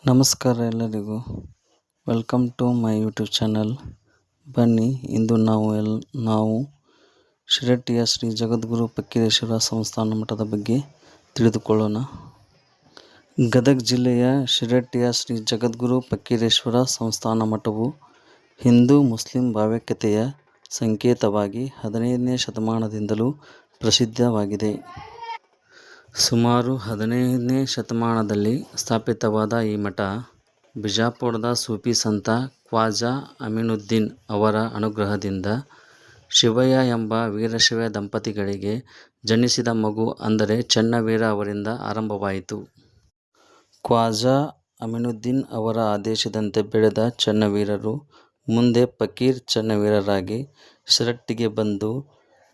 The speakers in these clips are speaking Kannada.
ನಮಸ್ಕಾರ ಎಲ್ಲರಿಗೂ. Welcome to my YouTube channel. ಬನ್ನಿ, ಇಂದು ನಾವು ಶಿರಟ್ಟಿಯ ಶ್ರೀ ಜಗದ್ಗುರು ಫಕ್ಕೀರೇಶ್ವರ ಸಂಸ್ಥಾನ ಮಠದ ಬಗ್ಗೆ ತಿಳಿದುಕೊಳ್ಳೋಣ. ಗದಗ ಜಿಲ್ಲೆಯ ಶಿರಟ್ಟಿಯ ಶ್ರೀ ಜಗದ್ಗುರು ಫಕ್ಕೀರೇಶ್ವರ ಸಂಸ್ಥಾನ ಮಠವು ಹಿಂದೂ ಮುಸ್ಲಿಂ ಭಾವೈಕ್ಯತೆಯ ಸಂಕೇತವಾಗಿ 15ನೇ ಶತಮಾನದಿಂದಲೂ ಪ್ರಸಿದ್ಧವಾಗಿದೆ. ಸುಮಾರು 15ನೇ ಶತಮಾನದಲ್ಲಿ ಸ್ಥಾಪಿತವಾದ ಈ ಮಠ ಬಿಜಾಪುರದ ಸೂಫಿ ಸಂತ ಖ್ವಾಜಾ ಅಮೀನುದ್ದೀನ್ ಅವರ ಅನುಗ್ರಹದಿಂದ ಶಿವಯ್ಯ ಎಂಬ ವೀರಶೈವ ದಂಪತಿಗಳಿಗೆ ಜನಿಸಿದ ಮಗು ಅಂದರೆ ಚೆನ್ನವೀರ ಅವರಿಂದ ಆರಂಭವಾಯಿತು. ಖ್ವಾಜಾ ಅಮೀನುದ್ದೀನ್ ಅವರ ಆದೇಶದಂತೆ ಬೆಳೆದ ಚೆನ್ನವೀರರು ಮುಂದೆ ಫಕೀರ್ ಚೆನ್ನವೀರರಾಗಿ ಶಿರಟ್ಟಿಗೆ ಬಂದು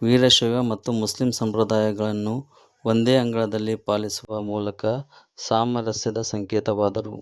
ವೀರಶೈವ ಮತ್ತು ಮುಸ್ಲಿಂ ಸಂಪ್ರದಾಯಗಳನ್ನು ಒಂದೇ ಅಂಗಳದಲ್ಲಿ ಪಾಲಿಸುವ ಮೂಲಕ ಸಾಮರಸ್ಯದ ಸಂಕೇತವಾದರು.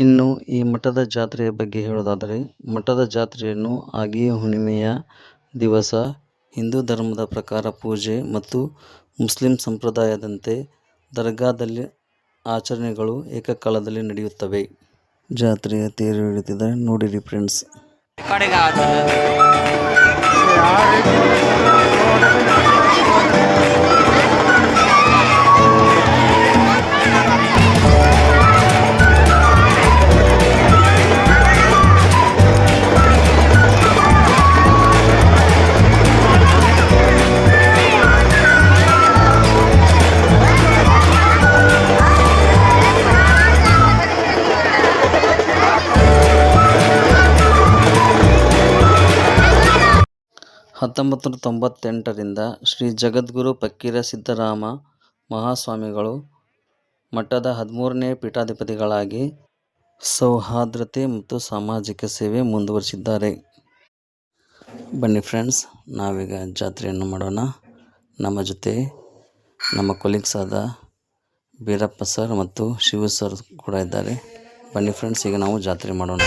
ಇನ್ನು ಈ ಮಠದ ಜಾತ್ರೆಯ ಬಗ್ಗೆ ಹೇಳೋದಾದರೆ, ಮಠದ ಜಾತ್ರೆಯನ್ನು ಆಗಿಯ ಹುಣ್ಣಿಮೆಯ ದಿವಸ ಹಿಂದೂ ಧರ್ಮದ ಪ್ರಕಾರ ಪೂಜೆ ಮತ್ತು ಮುಸ್ಲಿಂ ಸಂಪ್ರದಾಯದಂತೆ ದರ್ಗಾದಲ್ಲಿ ಆಚರಣೆಗಳು ಏಕಕಾಲದಲ್ಲಿ ನಡೆಯುತ್ತವೆ. ಜಾತ್ರೆಯ ತೇರು ಎಳೆದಿದೆ, ನೋಡಿರಿ ಫ್ರೆಂಡ್ಸ್. ರಿಂದ ಶ್ರೀ ಜಗದ್ಗುರು ಫಕ್ಕೀರ ಸಿದ್ದರಾಮ ಮಹಾಸ್ವಾಮಿಗಳು ಮಠದ 13ನೇ ಪೀಠಾಧಿಪತಿಗಳಾಗಿ ಸೌಹಾರ್ದತೆ ಮತ್ತು ಸಾಮಾಜಿಕ ಸೇವೆ ಮುಂದುವರಿಸಿದ್ದಾರೆ. ಬನ್ನಿ ಫ್ರೆಂಡ್ಸ್, ನಾವೀಗ ಜಾತ್ರೆಯನ್ನು ಮಾಡೋಣ. ನಮ್ಮ ಜೊತೆ ನಮ್ಮ ಕೊಲೀಗ್ಸ್ ಆದ ಬೀರಪ್ಪ ಸರ್ ಮತ್ತು ಶಿವ ಸರ್ ಕೂಡ ಇದ್ದಾರೆ. ಬನ್ನಿ ಫ್ರೆಂಡ್ಸ್, ಈಗ ನಾವು ಜಾತ್ರೆ ಮಾಡೋಣ.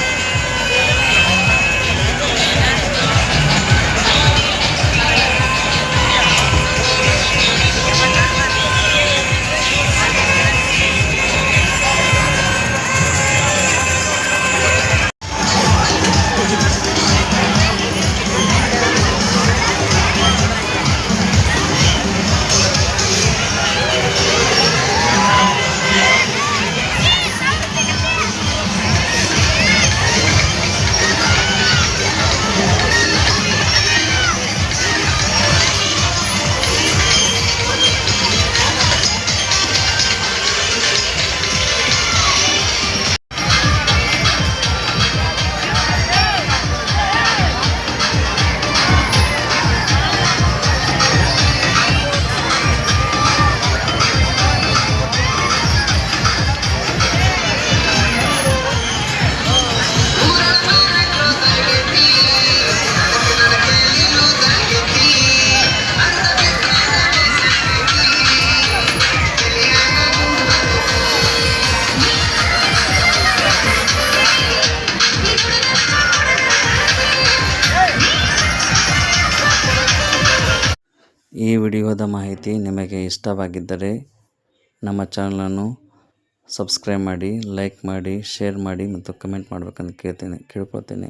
ಈ ವಿಡಿಯೋದ ಮಾಹಿತಿ ನಿಮಗೆ ಇಷ್ಟವಾಗಿದ್ದರೆ ನಮ್ಮ ಚಾನಲನ್ನು ಸಬ್ಸ್ಕ್ರೈಬ್ ಮಾಡಿ, ಲೈಕ್ ಮಾಡಿ, ಶೇರ್ ಮಾಡಿ ಮತ್ತು ಕಮೆಂಟ್ ಮಾಡಬೇಕಂತ ಕೇಳ್ಕೊಳ್ತೇನೆ.